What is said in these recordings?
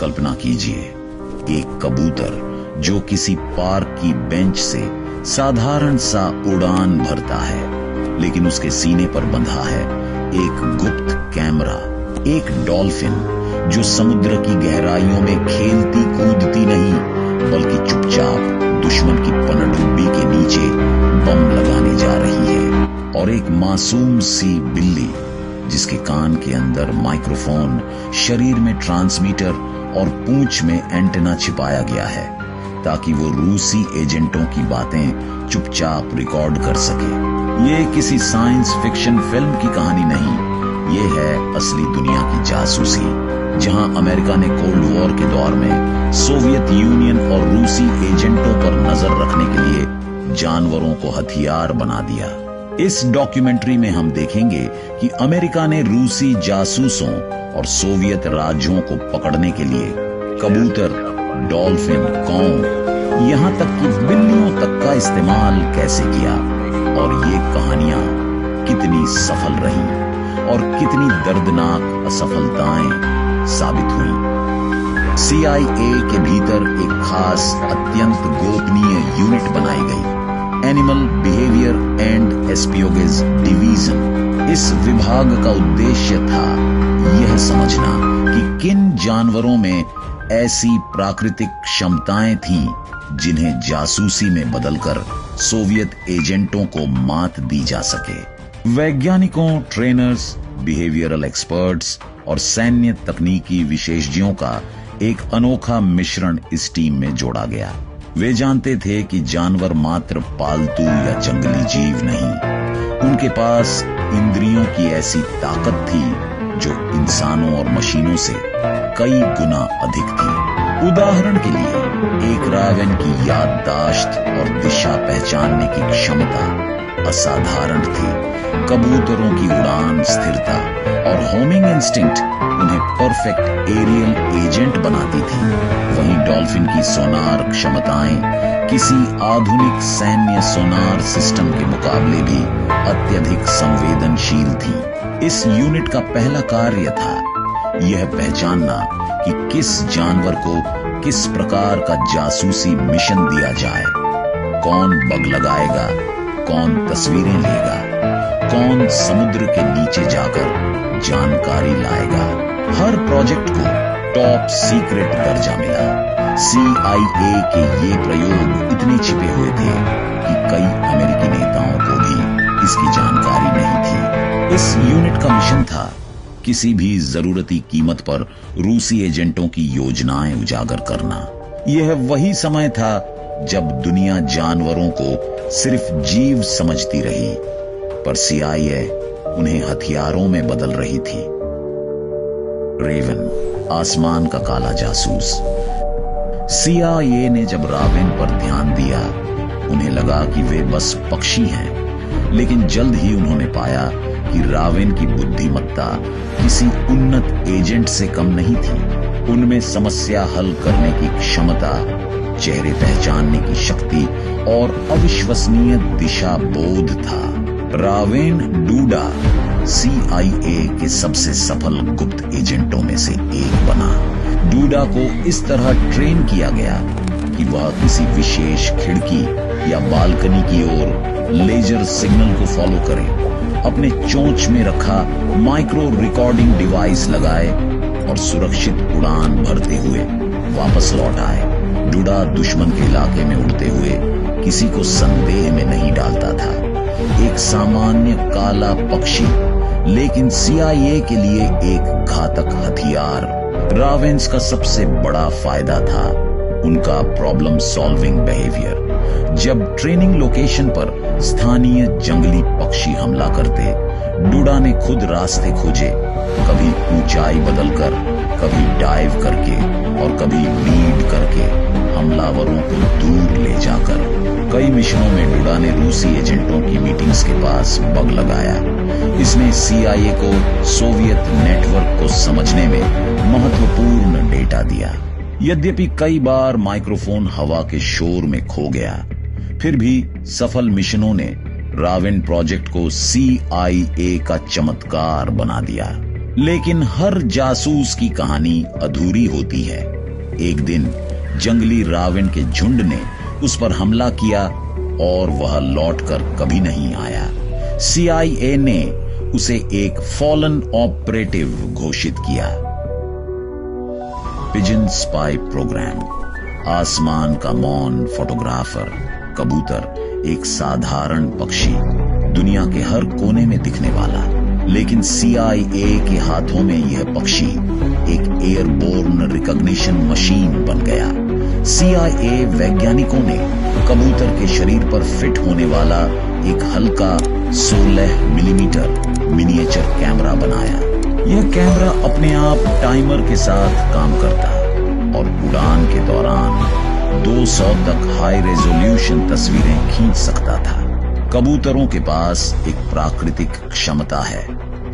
कल्पना कीजिए, एक कबूतर जो किसी पार्क की बेंच से साधारण सा उड़ान भरता है, लेकिन उसके सीने पर बंधा है एक गुप्त कैमरा। एक डॉल्फिन जो समुद्र की गहराइयों में खेलती कूदती नहीं, बल्कि चुपचाप दुश्मन की पनडुब्बी के नीचे बम लगाने जा रही है। और एक मासूम सी बिल्ली जिसके कान के अंदर माइक्रोफोन, शरीर में ट्रांसमीटर और पूंछ में एंटेना छिपाया गया है, ताकि वो रूसी एजेंटों की बातें चुपचाप रिकॉर्ड कर सके। ये किसी साइंस फिक्शन फिल्म की कहानी नहीं, ये है असली दुनिया की जासूसी, जहां अमेरिका ने कोल्ड वॉर के दौर में सोवियत यूनियन और रूसी एजेंटों पर नजर रखने के लिए जानवरों को हथियार बना दिया। इस डॉक्यूमेंट्री में हम देखेंगे कि अमेरिका ने रूसी जासूसों और सोवियत राज्यों को पकड़ने के लिए कबूतर, डॉल्फिन, कौवा, यहां तक कि बिल्लियों तक का इस्तेमाल कैसे किया, और ये कहानियां कितनी सफल रहीं और कितनी दर्दनाक असफलताएं साबित हुई। CIA के भीतर एक खास अत्यंत गोपनीय यूनिट बनाई गई, एनिमल बिहेवियर एंड एस्पियोगेज डिवीजन। इस विभाग का उद्देश्य था यह समझना कि किन जानवरों में ऐसी प्राकृतिक क्षमताएं थीं जिन्हें जासूसी में बदलकर सोवियत एजेंटों को मात दी जा सके। वैज्ञानिकों, ट्रेनर्स, बिहेवियरल एक्सपर्ट्स और सैन्य तकनीकी विशेषज्ञों का एक अनोखा मिश्रण इस टीम में जोड़ा गया। वे जानते थे कि जानवर मात्र पालतू या जंगली जीव नहीं, उनके पास इंद्रियों की ऐसी ताकत थी जो इंसानों और मशीनों से कई गुना अधिक थी। उदाहरण के लिए, एक रावेन की याददाश्त और दिशा पहचानने की क्षमता असाधारण थी। कबूतरों की उड़ान स्थिरता और होमिंग इंस्टिंक्ट उन्हें परफेक्ट एरियल एजेंट बनाती थी। वहीं डॉल्फिन की सोनार क्षमताएं किसी आधुनिक सैन्य सोनार सिस्टम के मुकाबले भी अत्यधिक संवेदनशील थी। इस यूनिट का पहला कार्य था यह पहचानना कि किस जानवर को किस प्रकार का जासूसी मिशन दिया जाए, कौन बग लगाएगा, कौन तस्वीरें लेगा, कौन समुद्र के नीचे जाकर जानकारी लाएगा। हर प्रोजेक्ट को टॉप सीक्रेट दर्जा मिला। CIA के ये प्रयोग इतने छिपे हुए थे कि कई अमेरिकी नेताओं को भी इसकी जानकारी नहीं थी। इस यूनिट का मिशन था किसी भी जरूरती कीमत पर रूसी एजेंटों की योजनाएं उजागर करना। यह वही समय था जब दुनिया जानवरों को सिर्फ जीव समझती रही, पर CIA उन्हें हथियारों में बदल रही थी। रेवन, आसमान का काला जासूस। CIA ने जब रावेन पर ध्यान दिया, उन्हें लगा कि वे बस पक्षी हैं, लेकिन जल्द ही उन्होंने पाया कि रावेन की बुद्धिमत्ता किसी उन्नत एजेंट से कम नहीं थी। उनमें समस्या हल करने की क्षमता, चेहरे पहचानने की शक्ति और अविश्वसनीय दिशा बोध था। रावेन डूडा CIA के सबसे सफल गुप्त एजेंटों में से एक बना। डूडा को इस तरह ट्रेन किया गया कि वह किसी विशेष खिड़की या बालकनी की ओर लेजर सिग्नल को फॉलो करे, अपने चोंच में रखा माइक्रो रिकॉर्डिंग डिवाइस लगाए और सुरक्षित उड़ान भरते हुए वापस लौट आए। डूडा दुश्मन के इलाके में उड़ते हुए किसी को संदेह में नहीं डालता था। एक सामान्य काला पक्षी, लेकिन CIA के लिए एक घातक हथियार। रावेन्स का सबसे बड़ा फायदा था उनका प्रॉब्लम सॉल्विंग बिहेवियर। जब ट्रेनिंग लोकेशन पर स्थानीय जंगली पक्षी हमला करते, डूडा ने खुद रास्ते खोजे, कभी ऊंचाई बदलकर, कभी डाइव करके और कभी लीड करके हमलावरों को दूर ले जाकर। कई मिशनों में डूडा ने रूसी एजेंटों की मीटिंग्स के पास बग लगाया। इसने CIA को सोवियत नेटवर्क को समझने में महत्वपूर्ण डेटा दिया। यद्यपि कई बार माइक्रोफोन हवा के शोर में खो गया, फिर भी सफल मिशनों ने रावेन प्रोजेक्ट को CIA का चमत्कार बना दिया। लेकिन हर जासूस की कहानी अधूरी होती है। एक दिन जंगली रावण के झुंड ने उस पर हमला किया और वह लौटकर कभी नहीं आया। CIA ने उसे एक फॉलन ऑपरेटिव घोषित किया। Pigeon spy program. आसमान का मौन फोटोग्राफर कबूतर एक साधारण पक्षी, दुनिया के हर कोने में दिखने वाला, लेकिन CIA के हाथों में यह पक्षी एक एयरबोर्न रिकॉग्निशन मशीन बन गया। CIA वैज्ञानिकों ने कबूतर के शरीर पर फिट होने वाला एक हल्का 16 मिलीमीटर मिनिएचर कैमरा बनाया। यह कैमरा अपने आप टाइमर के साथ काम करता और उड़ान के दौरान 200 तक हाई रेजोल्यूशन तस्वीरें खींच सकता था। कबूतरों के पास एक प्राकृतिक क्षमता है,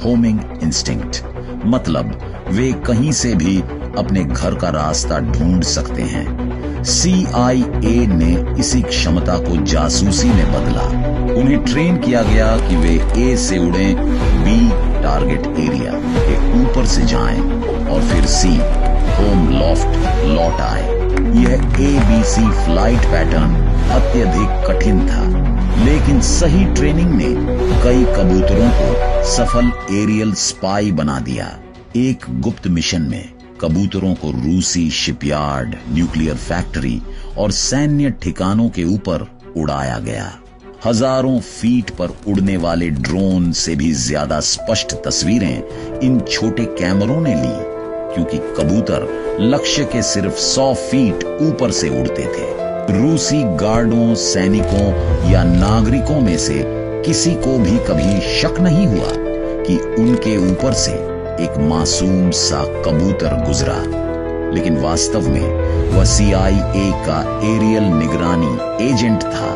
होमिंग इंस्टिंक्ट, मतलब वे कहीं से भी अपने घर का रास्ता ढूंढ सकते हैं। CIA ने इसी क्षमता को जासूसी में बदला। उन्हें ट्रेन किया गया कि वे A से उड़ें, B टारगेट एरिया के ऊपर से जाएं और फिर C होम लॉफ्ट लौट आए। यह ABC फ्लाइट पैटर्न अत्यधिक कठिन था, लेकिन सही ट्रेनिंग ने कई कबूतरों को सफल एरियल स्पाई बना दिया। एक गुप्त मिशन में कबूतरों को रूसी शिपयार्ड, न्यूक्लियर फैक्ट्री और सैन्य ठिकानों के ऊपर उड़ाया गया। हजारों फीट पर उड़ने वाले ड्रोन से भी ज्यादा स्पष्ट तस्वीरें इन छोटे कैमरों ने ली, क्योंकि कबूतर लक्ष्य के सिर्फ 100 फीट ऊपर से उड़ते थे। रूसी गार्डों, सैनिकों या नागरिकों में से किसी को भी कभी शक नहीं हुआ कि उनके ऊपर से एक मासूम सा कबूतर गुजरा, लेकिन वास्तव में वह CIA का एरियल निगरानी एजेंट था।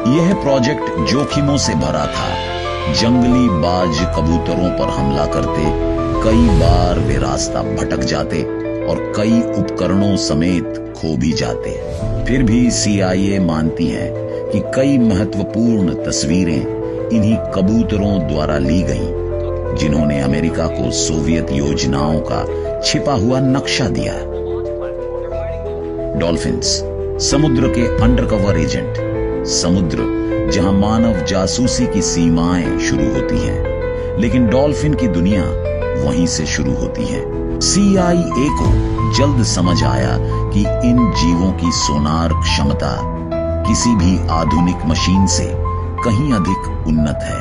यह प्रोजेक्ट जोखिमों से भरा था। जंगली बाज कबूतरों पर हमला करते, कई बार वे रास्ता भटक जाते और कई उपकरणों समेत खो भी जाते। फिर भी CIA मानती है कि कई महत्वपूर्ण तस्वीरें इन्हीं कबूतरों द्वारा ली गईं, जिन्होंने अमेरिका को सोवियत योजनाओं का छिपा हुआ नक्शा दिया। डॉल्फिन्स, समुद्र के अंडरकवर एजेंट। समुद्र जहां मानव जासूसी की सीमाएं शुरू होती हैं, लेकिन डॉल्फिन की दुनिया वहीं से शुरू होती है। CIA को जल्द समझ आया कि इन जीवों की सोनार क्षमता किसी भी आधुनिक मशीन से कहीं अधिक उन्नत है।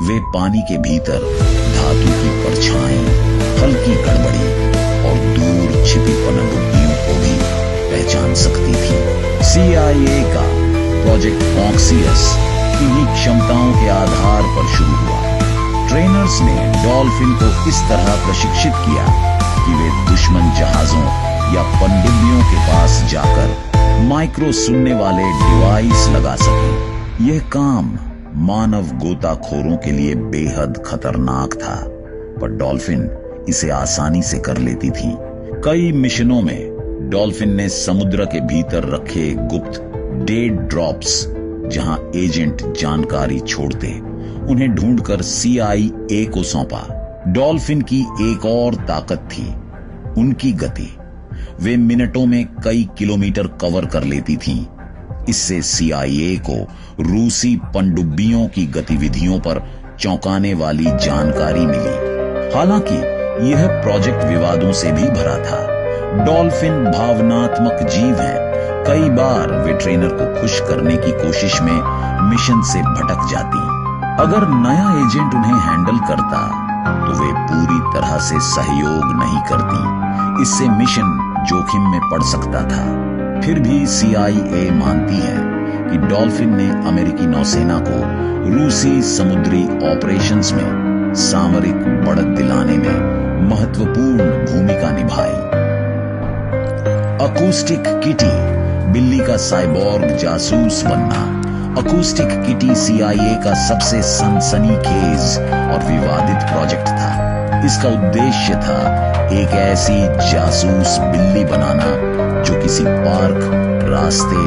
वे पानी के भीतर धातु की परछाई, हल्की गड़बड़ी और दूर छिपी पनडुब्बियों को भी पहचान सकती थी। CIA का प्रोजेक्ट ऑक्सियस इन्हीं क्षमताओं के आधार पर शुरू हुआ। ट्रेनर्स ने डॉल्फिन को इस तरह प्रशिक्षित किया कि वे दुश्मन जहाजों या पनडुब्बियों के पास जाकर माइक्रो सुनने वाले डिवाइस लगा सकें। यह काम मानव गोताखोरों के लिए बेहद खतरनाक था, पर डॉल्फिन इसे आसानी से कर लेती थी। कई मिशनों में डॉल्फिन ने समुद्र के भीतर रखे गुप्त डेड ड्रॉप्स, जहां एजेंट जानकारी छोड़ते, उन्हें ढूंढकर CIA को सौंपा। डॉल्फिन की एक और ताकत थी, उनकी गति। वे मिनटों में कई किलोमीटर कवर कर लेती थीं। इससे CIA को रूसी पनडुब्बियों की गतिविधियों पर चौंकाने वाली जानकारी मिली। हालांकि यह प्रोजेक्ट विवादों से भी भरा था। डॉल्फिन भावनात्मक जीव हैं। कई बार वे ट्रेनर को खुश करने की कोशिश में मिशन से भटक जाती। अगर नया एजेंट उन्हें हैंडल करता तो वे पूरी तरह से सहयोग नहीं करती। इससे मिशन जोखिम में पड़ सकता था। फिर भी CIA मानती है कि डॉल्फिन ने अमेरिकी नौसेना को रूसी समुद्री ऑपरेशंस में सामरिक बढ़त दिलाने में महत्वपूर्ण भूमिका निभाई। अकूस्टिक किटी, बिल्ली का साइबोर्ग जासूस बनना। अकूस्टिक किटी CIA का सबसे सनसनीखेज और विवादित प्रोजेक्ट था। इसका उद्देश्य था एक ऐसी जासूस बिल्ली बनाना जो किसी पार्क, रास्ते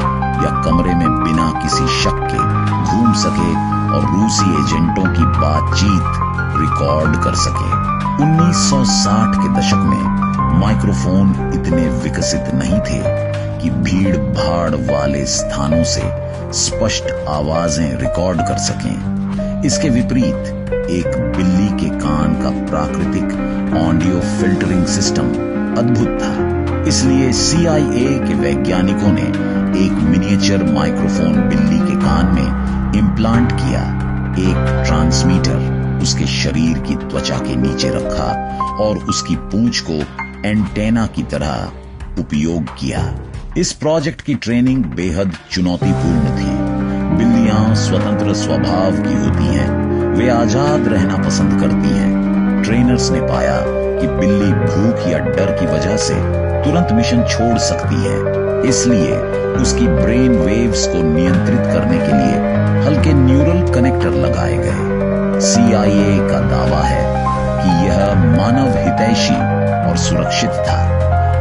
या कमरे में बिना किसी शक के घूम सके और रूसी एजेंटों की बातचीत रिकॉर्ड कर सके। 1960 के दशक में माइक्रोफोन इतने विकसित नहीं थे कि भीड़ भाड़ वाले स्थानों से स्पष्ट आवाजें रिकॉर्ड कर सकें। इसके विपरीत एक बिल्ली के कान का प्राकृतिक ऑडियो फिल्टरिंग सिस्टम अद्भुत था। इसलिए CIA के वैज्ञानिकों ने एक मिनिएचर माइक्रोफोन बिल्ली के कान में इम्प्लांट किया, एक ट्रांसमीटर उसके शरीर की त्वचा के नीचे रखा और उसकी पूंछ को एंटेना की तरह उपयोग किया। इस प्रोजेक्ट की ट्रेनिंग बेहद चुनौतीपूर्ण थी। बिल्लियां स्वतंत्र स्वभाव की होती हैं, वे आजाद रहना पसंद करती हैं। ट्रेनर्स ने पाया कि बिल्ली भूख या डर की वजह से तुरंत मिशन छोड़ सकती है, इसलिए उसकी ब्रेन वेव्स को नियंत्रित करने के लिए हल्के न्यूरल कनेक्टर लगाए गए। CIA का दावा है कि यह मानव हितैषी और सुरक्षित था,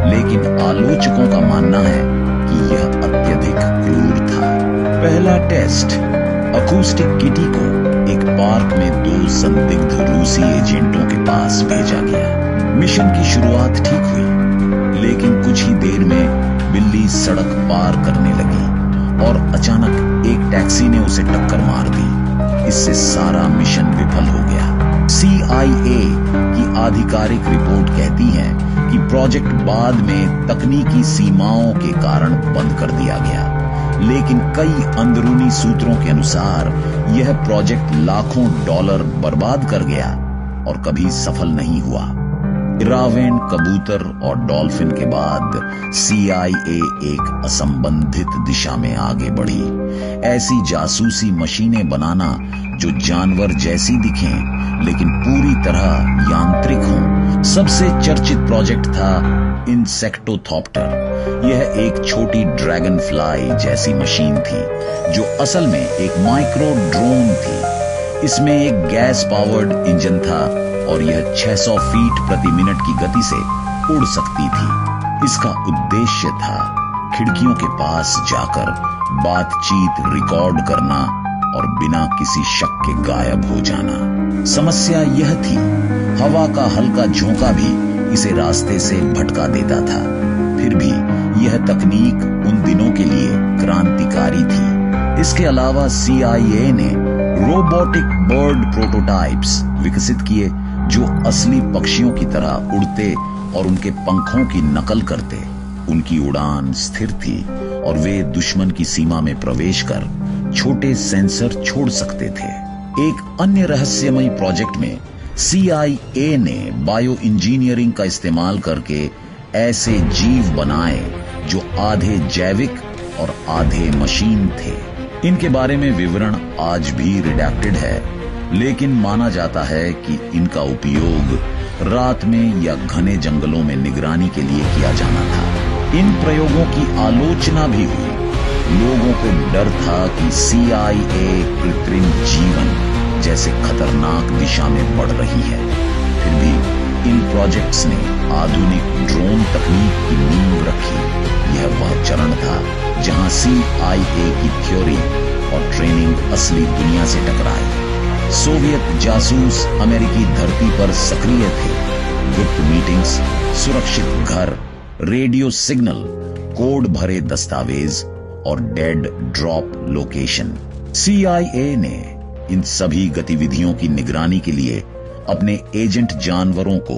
लेकिन आलोचकों का मानना है कि यह अत्यधिक क्रूर था। पहला टेस्ट अकूस्टिक किटी को एक पार्क में 2 संदिग्ध रूसी एजेंटों के पास भेजा गया। मिशन की शुरुआत ठीक हुई, लेकिन कुछ ही देर में बिल्ली सड़क पार करने लगी और अचानक एक टैक्सी ने उसे टक्कर मार दी। इससे सारा मिशन विफल हो गया। CIA की आधिकारिक रिपोर्ट कहती है कि प्रोजेक्ट बाद में तकनीकी सीमाओं के कारण बंद कर दिया गया, लेकिन कई अंदरूनी सूत्रों के अनुसार यह प्रोजेक्ट लाखों डॉलर बर्बाद कर गया और कभी सफल नहीं हुआ। रावेन, कबूतर और डॉल्फिन के बाद CIA एक असंबंधित दिशा में आगे बढ़ी। ऐसी जासूसी मशीनें बनाना जो जानवर जैसी दिखें लेकिन पूरी तरह यांत्रिक हों। सबसे चर्चित प्रोजेक्ट था इंसेक्टोथॉप्टर। यह एक छोटी ड्रैगन फ्लाई जैसी मशीन थी जो असल में एक माइक्रो ड्रोन थी। इसमें एक गैस पावर्ड इंजन था और यह 600 फीट प्रति मिनट की गति से उड़ सकती थी। इसका उद्देश्य था खिड़कियों के पास जाकर बातचीत रिकॉर्ड करना और बिना किसी शक के गायब हो जाना। समस्या यह थी, हवा का हल्का झोंका भी इसे रास्ते से भटका देता था। फिर भी यह तकनीक उन दिनों के लिए क्रांतिकारी थी। इसके अलावा CIA ने रोबोटिक बर्ड प्रोटोटाइप्स विकसित किए जो असली पक्षियों की तरह उड़ते और उनके पंखों की नकल करते। उनकी उड़ान स्थिर थी और वे दुश्मन की सीमा में प्रवेश कर छोटे सेंसर छोड़ सकते थे। एक अन्य रहस्यमयी प्रोजेक्ट में CIA ने बायो इंजीनियरिंग का इस्तेमाल करके ऐसे जीव बनाए जो आधे जैविक और आधे मशीन थे। इनके बारे में विवरण आज भी रिडैक्टेड है, लेकिन माना जाता है कि इनका उपयोग रात में या घने जंगलों में निगरानी के लिए किया जाना था। इन प्रयोगों की आलोचना भी हुई। लोगों को डर था कि CIA कृत्रिम जीवन जैसे खतरनाक दिशा में बढ़ रही है। फिर भी इन प्रोजेक्ट्स ने आधुनिक ड्रोन तकनीक की नींव रखी। यह वह चरण था जहां CIA की थ्योरी और ट्रेनिंग असली दुनिया से टकराई। सोवियत जासूस अमेरिकी धरती पर सक्रिय थे। गुप्त मीटिंग्स, सुरक्षित घर, रेडियो सिग्नल, कोड भरे दस्तावेज और डेड ड्रॉप लोकेशन। CIA ने इन सभी गतिविधियों की निगरानी के लिए अपने एजेंट जानवरों को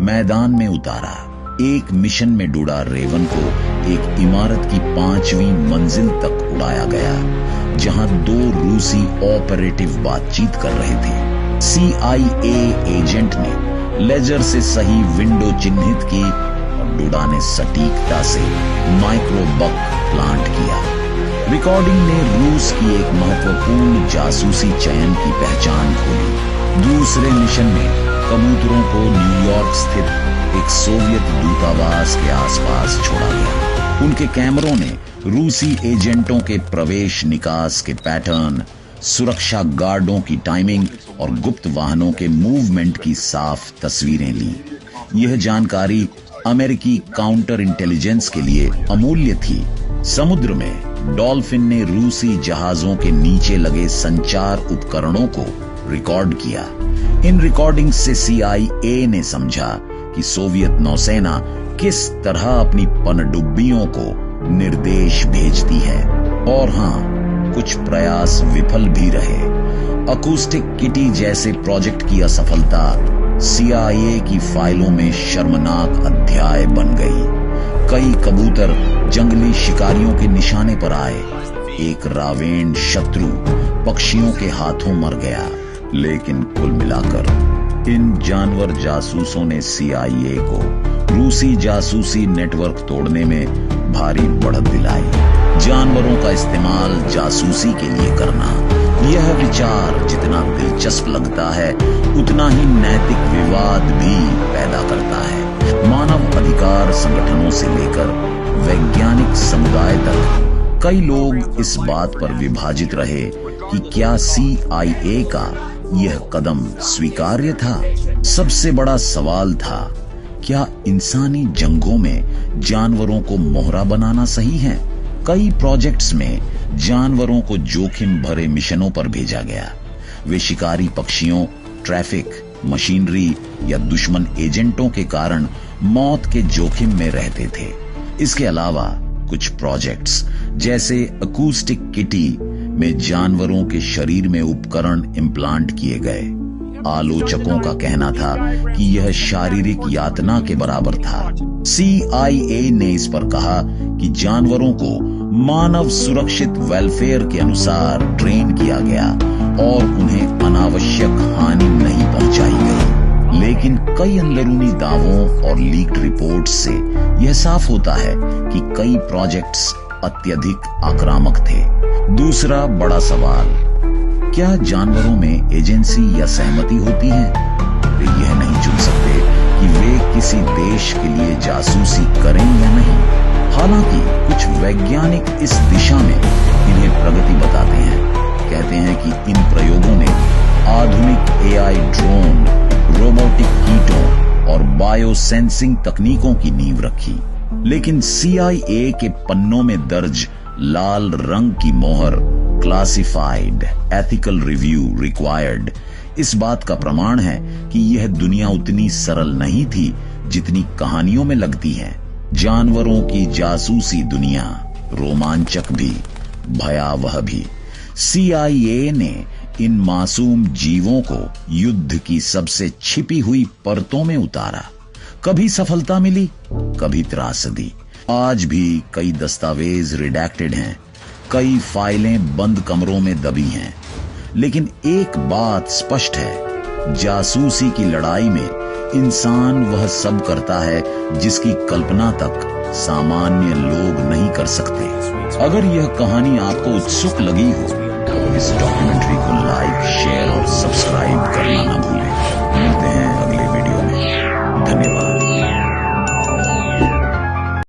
मैदान में उतारा। एक मिशन में डूडा रेवन को एक इमारत की 5वीं मंजिल तक उड़ाया गया, जहां 2 रूसी ऑपरेटिव बातचीत कर रहे थे। CIA एजेंट ने लेजर से सही विंडो चिन्हित की और डूडा ने सटीकता से माइक्रोबक प्लांट किया। रिकॉर्डिंग ने रूस की एक महत्वपूर्ण जासूसी चयन की पहचान खोली। दूसरे मिशन में कबूतरों को न्यूयॉर्क स्थित एक सोवियत दूतावास के आसपास छोड़ा गया। उनके कैमरों ने रूसी एजेंटों के प्रवेश निकास के पैटर्न, सुरक्षा गार्डों की टाइमिंग और गुप्त वाहनों के मूवमेंट की साफ तस्वीरें ली। यह जानकारी अमेरिकी काउंटर इंटेलिजेंस के लिए अमूल्य थी। समुद्र में डॉल्फिन ने रूसी जहाजों के नीचे लगे संचार उपकरणों को रिकॉर्ड किया। इन रिकॉर्डिंग्स से CIA ने समझा कि सोवियत नौसेना किस तरह अपनी पनडुब्बियों को निर्देश भेजती है। और हां, कुछ प्रयास विफल भी रहे। अकूस्टिक किटी जैसे प्रोजेक्ट की असफलता CIA की फाइलों में शर्मनाक अध्याय बन गई। कई कबूतर जंगली शिकारियों के निशाने पर आए। एक रावेण शत्रु पक्षियों के हाथों मर गया। लेकिन कुल मिलाकर इन जानवर जासूसों ने CIA को रूसी जासूसी नेटवर्क तोड़ने में भारी बढ़त दिलाई। जानवरों का इस्तेमाल जासूसी के लिए करना, यह विचार जितना दिलचस्प लगता है उतना ही नैतिक विवाद भी पैदा करता है। मानव अधिकार संगठनों से लेकर वैज्ञानिक समुदाय तक कई लोग इस बात पर विभाजित रहे कि क्या CIA का यह कदम स्वीकार्य था। सबसे बड़ा सवाल था, क्या इंसानी जंगों में जानवरों को मोहरा बनाना सही है? कई प्रोजेक्ट्स में जानवरों को जोखिम भरे मिशनों पर भेजा गया। वे शिकारी पक्षियों, ट्रैफिक, मशीनरी या दुश्मन एजेंटों के कारण मौत के जोखिम में रहते थे। इसके अलावा कुछ प्रोजेक्ट्स जैसे अकूस्टिक किटी में जानवरों के शरीर में उपकरण इम्प्लांट किए गए। आलोचकों का कहना था कि यह शारीरिक यातना के बराबर था। CIA ने इस पर कहा कि जानवरों को मानव सुरक्षित वेलफेयर के अनुसार ट्रेन किया गया और उन्हें अनावश्यक हानि नहीं पहुंचाई गई। लेकिन कई अंदरूनी दावों और लीक्ड रिपोर्ट्स से यह साफ होता है कि कई प्रोजेक्ट्स अत्यधिक आक्रामक थे। दूसरा बड़ा सवाल, क्या जानवरों में एजेंसी या सहमति होती है? वे यह नहीं चुन सकते कि वे किसी देश के लिए जासूसी करें या नहीं। हालांकि कुछ वैज्ञानिक इस दिशा में इन्हें प्रगति बताते हैं। कहते हैं कि इन प्रयोगों ने आधुनिक AI ड्रोन, रोबोटिक कीटों और बायोसेंसिंग तकनीकों की नींव रखी। लेकिन CIA के पन्नों में दर्ज लाल रंग की मोहर क्लासिफाइड, एथिकल रिव्यू रिक्वायर्ड इस बात का प्रमाण है कि यह दुनिया उतनी सरल नहीं थी जितनी कहानियों में लगती है। जानवरों की जासूसी दुनिया रोमांचक भी, भयावह भी। CIA ने इन मासूम जीवों को युद्ध की सबसे छिपी हुई परतों में उतारा। कभी सफलता मिली, कभी त्रासदी। आज भी कई दस्तावेज रिडैक्टेड हैं, कई फाइलें बंद कमरों में दबी हैं। लेकिन एक बात स्पष्ट है, जासूसी की लड़ाई में इंसान वह सब करता है जिसकी कल्पना तक सामान्य लोग नहीं कर सकते। अगर यह कहानी आपको उत्सुक लगी हो तो इस डॉक्यूमेंट्री को लाइक,